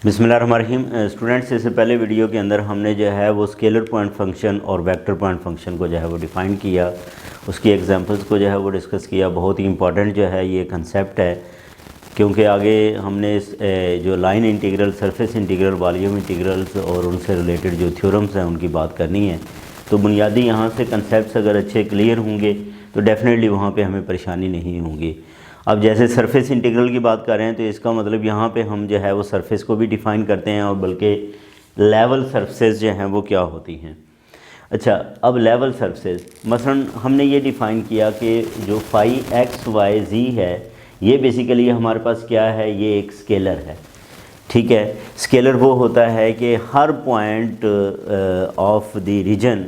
बिस्मिल्लाहिर्रहमानिर्रहीम। स्टूडेंट्स, इससे पहले वीडियो के अंदर हमने जो है वो स्केलर पॉइंट फंक्शन और वेक्टर पॉइंट फंक्शन को जो है वो डिफ़ाइन किया, उसकी एग्जांपल्स को जो है वो डिस्कस किया। बहुत ही इंपॉर्टेंट जो है ये कंसेप्ट है, क्योंकि आगे हमने इस जो line integral, surface integral, volume integrals और उनसे रिलेटेड जो थ्योरम्स हैं उनकी बात करनी है। तो बुनियादी यहाँ से कंसेप्ट्स अगर अच्छे क्लियर होंगे तो डेफ़िनेटली वहाँ पे हमें परेशानी नहीं होगी। अब जैसे सरफेस इंटीग्रल की बात कर रहे हैं तो इसका मतलब यहाँ पे हम जो है वो सरफेस को भी डिफ़ाइन करते हैं, और बल्कि लेवल सरफेस जो हैं वो क्या होती हैं। अच्छा, अब लेवल सरफेस मसलन हमने ये डिफ़ाइन किया कि जो फाई एक्स वाई जी है ये बेसिकली हमारे पास क्या है, ये एक स्केलर है। ठीक है, स्केलर वो होता है कि हर point of the region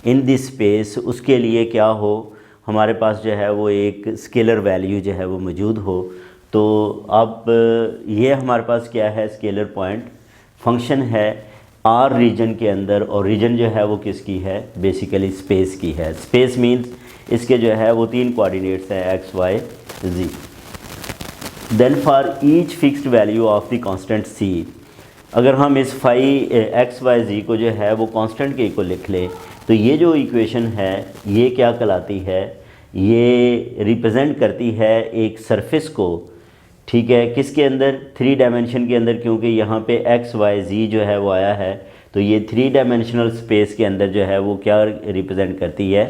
in this space उसके लिए क्या हो, हमारे पास जो है वो एक स्केलर वैल्यू जो है वो मौजूद हो। तो अब ये हमारे पास क्या है, स्केलर पॉइंट फंक्शन है आर रीजन के अंदर, और रीजन जो है वो किसकी है, बेसिकली स्पेस की है। स्पेस मींस इसके जो है वो 3 कोऑर्डिनेट्स हैं, x y z. Then for each fixed value of the constant c, अगर हम इस फाई एक्स वाई जी को जो है वो कांस्टेंट के इक्वल लिख लें तो ये जो इक्वेशन है ये क्या कहलाती है, ये रिप्रेजेंट करती है एक सरफेस को। ठीक है, किसके अंदर, 3 डायमेंशन के अंदर, क्योंकि यहाँ पे एक्स वाई जी जो है वो आया है तो ये 3 डायमेंशनल स्पेस के अंदर जो है वो क्या रिप्रेजेंट करती है,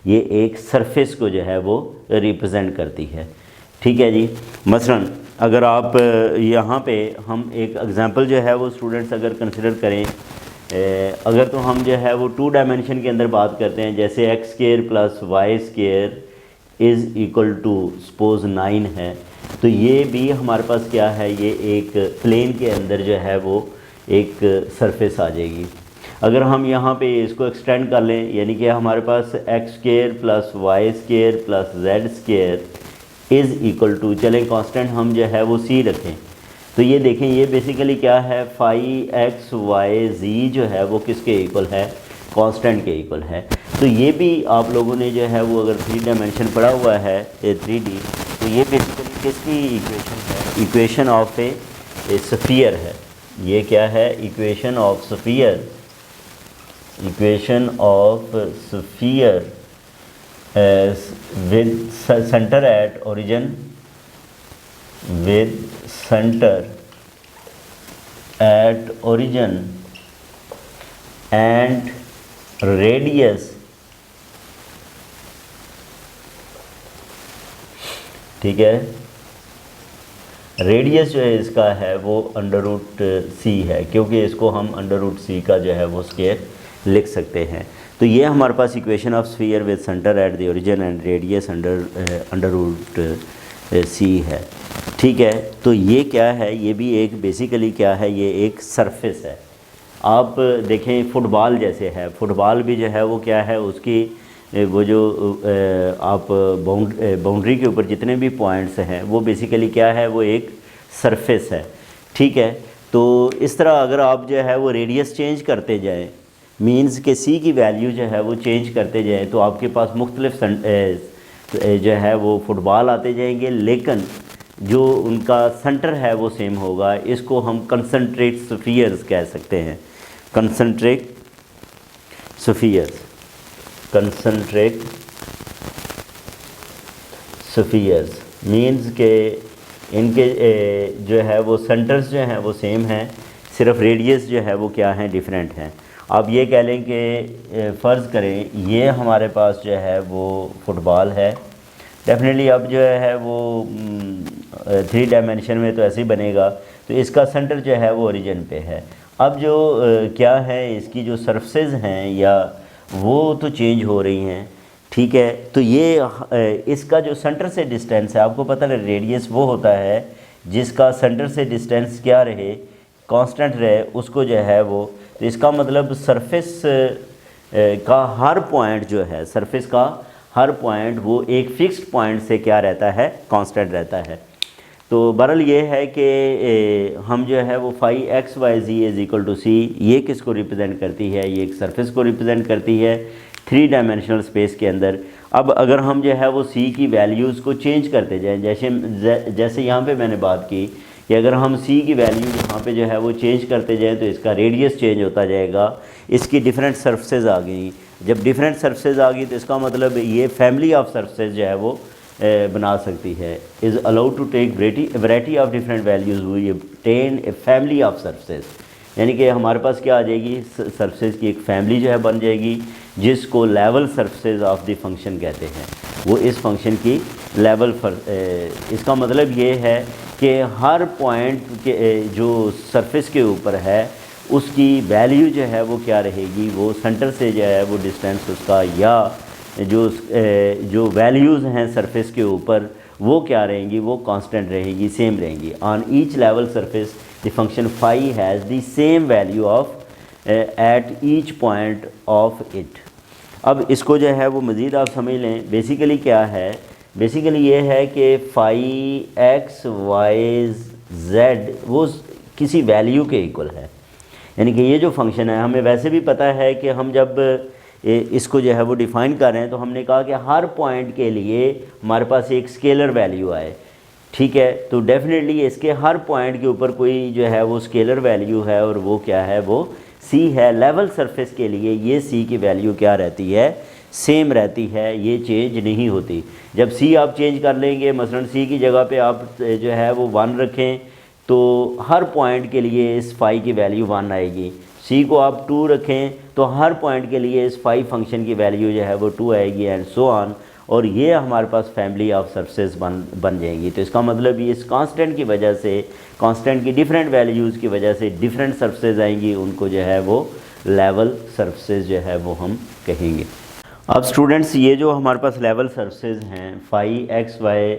ये एक सरफेस को जो है वो रिप्रेजेंट करती है। ठीक है जी। मसलन अगर आप यहाँ पे हम एक एग्ज़ाम्पल जो है वो स्टूडेंट्स अगर कंसिडर करें, अगर तो हम जो है वो 2 डायमेंशन के अंदर बात करते हैं, जैसे x square plus y square is equal to suppose 9 है, तो ये भी हमारे पास क्या है, ये एक प्लेन के अंदर जो है वो एक सरफेस आ जाएगी। अगर हम यहाँ पे इसको एक्सटेंड कर लें, यानी कि हमारे पास x square plus y square plus z square is equal to, चलें कांस्टेंट हम जो है वो सी रखें, तो ये देखें ये बेसिकली क्या है, फाई एक्स वाई जी जो है वो किसके इक्वल है, कांस्टेंट के इक्वल है। तो ये भी आप लोगों ने जो है वो अगर 3 डायमेंशन पढ़ा हुआ है 3D, तो ये बेसिकली किसकी इक्वेशन है, इक्वेशन ऑफ ए स्फीयर है। ये क्या है, equation of sphere, equation of sphere with center at origin, with center at origin and radius, ठीक है, रेडियस जो है इसका है वो √c है, क्योंकि इसको हम √c का जो है वो स्केयर लिख सकते हैं। तो ये हमारे पास equation of sphere with centre at the origin and radius √c है। ठीक है, तो ये क्या है, ये भी एक बेसिकली क्या है, ये एक सरफेस है। आप देखें फुटबॉल जैसे है, फुटबॉल भी जो है वो क्या है, उसकी वो जो आप बाउंड्री के ऊपर जितने भी पॉइंट्स हैं वो बेसिकली क्या है, वो एक सरफेस है। ठीक है, तो इस तरह अगर आप जो है वो रेडियस चेंज करते जाएं, मीन्स के सी की वैल्यू जो है वो चेंज करते जाएं, तो आपके पास मुख्तलिफ जो है वो फुटबॉल आते जाएंगे, लेकिन जो उनका सेंटर है वो सेम होगा। इसको हम कंसनट्रेट स्फीयर्स कह सकते हैं, concentrate spheres, concentrate spheres means के इनके जो है वो सेंटर्स जो हैं वो सेम हैं, सिर्फ रेडियस जो है वो क्या है, डिफरेंट हैं। आप ये कह लें कि फ़र्ज़ करें ये हमारे पास जो है वो फुटबॉल है, डेफिनेटली अब जो है वो 3 डायमेंशन में तो ऐसे ही बनेगा, तो इसका सेंटर जो है वो ओरिजिन पे है। अब जो क्या है, इसकी जो सरफेस हैं या वो तो चेंज हो रही हैं। ठीक है, तो ये इसका जो सेंटर से डिस्टेंस है, आपको पता है रेडियस वो होता है जिसका सेंटर से डिस्टेंस क्या रहे, कांस्टेंट रहे, उसको जो है वो, तो इसका मतलब सरफेस का हर पॉइंट जो है, सरफेस का हर पॉइंट वो एक फ़िक्स्ड पॉइंट से क्या रहता है, कांस्टेंट रहता है। तो बहरहाल ये है कि हम जो है वो phi x y z is equal to c, ये किसको रिप्रेजेंट करती है, ये एक सरफेस को रिप्रेजेंट करती है 3 डायमेंशनल स्पेस के अंदर। अब अगर हम जो है वो सी की वैल्यूज़ को चेंज करते जाएँ, जैसे यहाँ पे मैंने बात की कि अगर हम सी की वैल्यू यहाँ पे जो है वो चेंज करते जाएँ तो इसका रेडियस चेंज होता जाएगा, इसकी डिफरेंट सरफेसेस आ गई। जब डिफरेंट सरफेसेस आ गई तो इसका मतलब ये फैमिली ऑफ सरफेसेस जो है वो बना सकती है। Is allowed to take variety of different values we obtain a family of surfaces, यानी कि हमारे पास क्या आ जाएगी, सरफेस की एक फैमिली जो है बन जाएगी जिसको level surfaces of the function कहते हैं। वो इस फंक्शन की लेवल इसका मतलब ये है कि हर पॉइंट के जो सरफेस के ऊपर है उसकी वैल्यू जो है वो क्या रहेगी, वो सेंटर से जो है वो डिस्टेंस उसका या जो वैल्यूज़ हैं सरफेस के ऊपर वो क्या रहेंगी, वो कांस्टेंट रहेगी, सेम रहेंगी। On each level surface the function phi has the same value of at each point of it. अब इसको जो है वो मज़ीद आप समझ लें, बेसिकली क्या है, बेसिकली ये है कि फाई एक्स वाई जेड वो किसी वैल्यू के इक्वल है, यानी कि ये जो फंक्शन है हमें वैसे भी पता है कि हम जब इसको जो है वो डिफ़ाइन कर रहे हैं तो हमने कहा कि हर पॉइंट के लिए हमारे पास एक स्केलर वैल्यू आए, ठीक है। तो डेफिनेटली इसके हर पॉइंट के ऊपर कोई जो है वो स्केलर वैल्यू है और वो क्या है, वो सी है। लेवल सरफेस के लिए ये सी की वैल्यू क्या रहती है, सेम रहती है, ये चेंज नहीं होती। जब सी आप चेंज कर लेंगे, मसलन सी की जगह पे आप जो है वो 1 रखें तो हर पॉइंट के लिए इस फाई की वैल्यू 1 आएगी। सी को आप 2 रखें तो हर पॉइंट के लिए इस फाई फंक्शन की वैल्यू जो है वो 2 आएगी एंड सो ऑन, और ये हमारे पास फैमिली ऑफ सरफेस बन जाएंगी। तो इसका मतलब ये इस कांस्टेंट की वजह से, कांस्टेंट की डिफरेंट वैल्यूज़ की वजह से डिफरेंट सरफेस आएंगी, उनको जो है वो लेवल सरफेस जो है वो हम कहेंगे। अब स्टूडेंट्स ये जो हमारे पास लेवल सरफेस हैं phi x y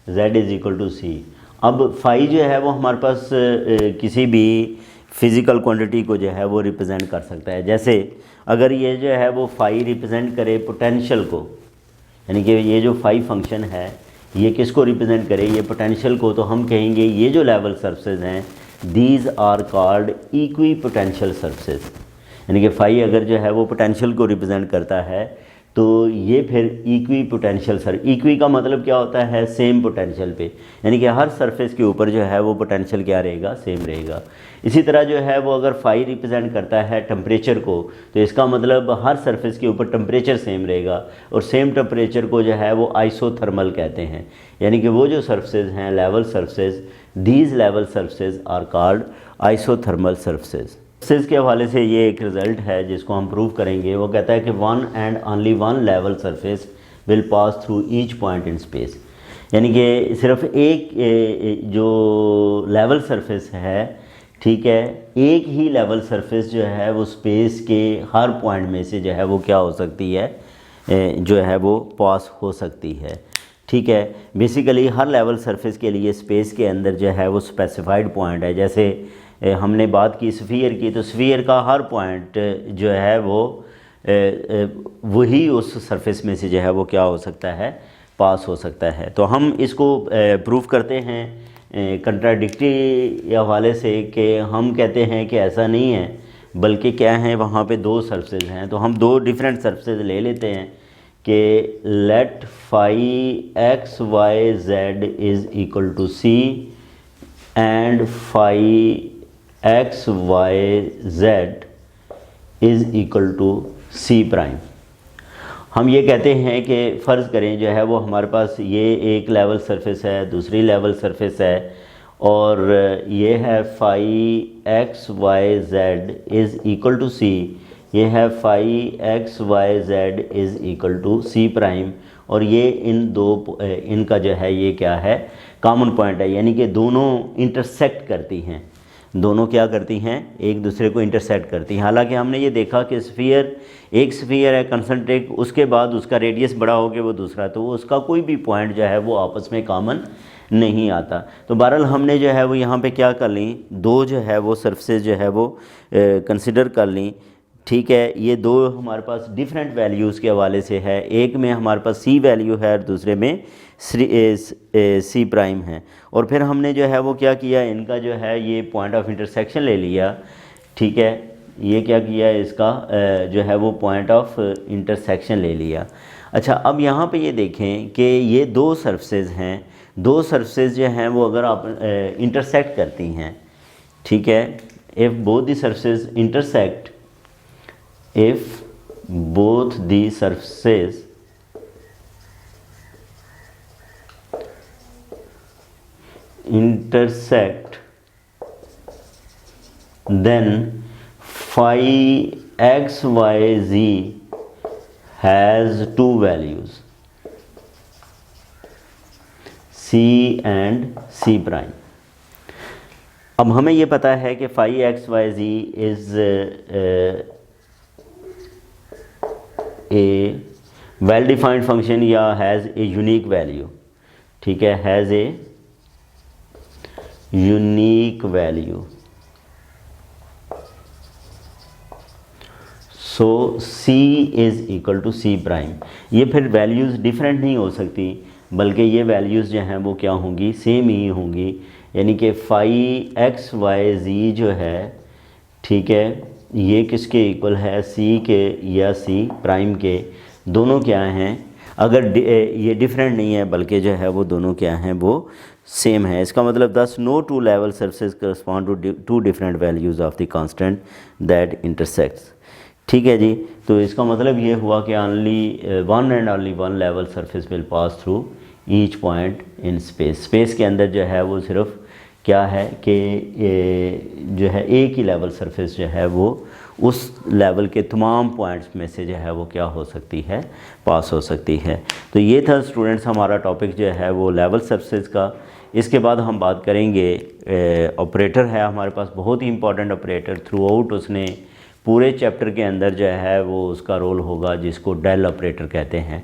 z is equal to c. अब फाई जो है वो हमारे पास किसी भी फ़िज़िकल क्वांटिटी को जो है वो रिप्रेजेंट कर सकता है। जैसे अगर ये जो है वो फाई रिप्रेजेंट करे पोटेंशियल को, यानी कि ये जो फाई फंक्शन है ये किसको रिप्रेजेंट करे, ये पोटेंशियल को, तो हम कहेंगे ये जो लेवल सरफेस हैं these are called equipotential surface. यानी कि फाई अगर जो है वो पोटेंशियल को रिप्रेजेंट करता है तो ये फिर इक्वी पोटेंशियल इक्वी का मतलब क्या होता है, सेम पोटेंशियल पे, यानी कि हर सरफेस के ऊपर जो है वो पोटेंशियल क्या रहेगा, सेम रहेगा। इसी तरह जो है वो अगर फाई रिप्रेजेंट करता है टेम्परेचर को तो इसका मतलब हर सरफेस के ऊपर टेम्परेचर सेम रहेगा, और सेम टेम्परेचर को जो है वो आइसोथर्मल कहते हैं। यानी कि वो जो सरफेस हैं level surface, these level surface are called isothermal surface. Surface के हवाले से ये एक रिज़ल्ट है जिसको हम प्रूव करेंगे। वो कहता है कि one and only one level surface will pass through each point in space, यानी कि सिर्फ एक जो लेवल सरफेस है, ठीक है, एक ही लेवल सरफेस जो है वो स्पेस के हर पॉइंट में से जो है वो क्या हो सकती है, जो है वो पास हो सकती है, ठीक है। बेसिकली हर लेवल सरफेस के लिए स्पेस के अंदर जो है वो स्पेसिफाइड पॉइंट है। जैसे हमने बात की स्फीयर की, तो स्फीयर का हर पॉइंट जो है वो वही उस सरफेस में से जो है वो क्या हो सकता है, पास हो सकता है। तो हम इसको प्रूव करते हैं कंट्राडिक्टरी हवाले से कि हम कहते हैं कि ऐसा नहीं है, बल्कि क्या है वहाँ पे 2 सरफेस हैं। तो हम 2 डिफरेंट सरफेस ले लेते हैं कि let phi x y z is equal to c and phi x y z is equal to c prime. हम ये कहते हैं कि फ़र्ज़ करें जो है वो हमारे पास ये एक लेवल सरफेस है, दूसरी लेवल सरफेस है, और ये है phi x y z is equal to c, ये है phi x y z is equal to c prime, और ये इनका जो है ये क्या है, कॉमन पॉइंट है, यानी कि दोनों इंटरसेक्ट करती हैं, दोनों क्या करती हैं, एक दूसरे को इंटरसेक्ट करती हैं। हालांकि हमने ये देखा कि स्फीयर, एक स्फीयर है कंसंट्रिक, उसके बाद उसका रेडियस बड़ा हो गया वो दूसरा, तो उसका कोई भी पॉइंट जो है वो आपस में कॉमन नहीं आता। तो बहरहाल हमने जो है वो यहाँ पे क्या कर ली, 2 जो है वो सरफेस जो है वो कंसिडर कर ली, ठीक है। ये 2 हमारे पास डिफरेंट वैल्यूज़ के हवाले से है, एक में हमारे पास सी वैल्यू है और दूसरे में सी प्राइम है। और फिर हमने जो है वो क्या किया, इनका जो है ये पॉइंट ऑफ इंटरसेक्शन ले लिया, ठीक है। ये क्या किया, इसका जो है वो पॉइंट ऑफ इंटरसेक्शन ले लिया। अच्छा, अब यहाँ पे ये देखें कि ये 2 सरफेस हैं, दो सरफेस जो हैं वो अगर आप इंटरसेक्ट करती हैं, ठीक है, if both the surface intersect, if both the surface intersect, then phi x y z has two values, c and c prime। अब हमें ये पता है कि phi x y z is a well defined function या has a unique value, ठीक है, has a unique value, so c is equal to c prime। ये फिर वैल्यूज़ डिफरेंट नहीं हो सकती, बल्कि ये वैल्यूज़ जो हैं वो क्या होंगी, सेम ही होंगी। यानी कि फाई एक्स वाई जी जो है, ठीक है, ये किसके इक्वल है, c के या c प्राइम के, दोनों क्या हैं, अगर ये डिफरेंट नहीं है बल्कि जो है वो दोनों क्या हैं, वो सेम है। इसका मतलब thus no two level surface correspond to two different values of the constant that intersects, ठीक है जी। तो इसका मतलब ये हुआ कि only one and only one level surface will pass through each point in space. Space के अंदर जो है वो सिर्फ क्या है कि जो है एक ही लेवल सरफेस जो है वो उस लेवल के तमाम पॉइंट्स में से जो है वो क्या हो सकती है, पास हो सकती है। तो ये था स्टूडेंट्स हमारा टॉपिक जो है वो लेवल सरफेस का। इसके बाद हम बात करेंगे ऑपरेटर है हमारे पास, बहुत ही इंपॉर्टेंट ऑपरेटर थ्रू आउट, उसने पूरे चैप्टर के अंदर जो है वो उसका रोल होगा, जिसको डेल ऑपरेटर कहते हैं।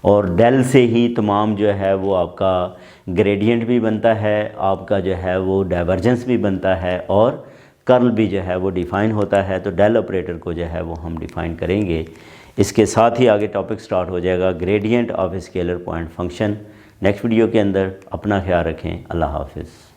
और डेल से ही तमाम जो है वो आपका ग्रेडियंट भी बनता है, आपका जो है वो डाइवर्जेंस भी बनता है, और कर्ल भी जो है वो डिफ़ाइन होता है। तो डेल ऑपरेटर को जो है वो हम डिफ़ाइन करेंगे। इसके साथ ही आगे टॉपिक स्टार्ट हो जाएगा gradient of scalar point function. Next video के अंदर। अपना ख्याल रखें। अल्लाह हाफिज़।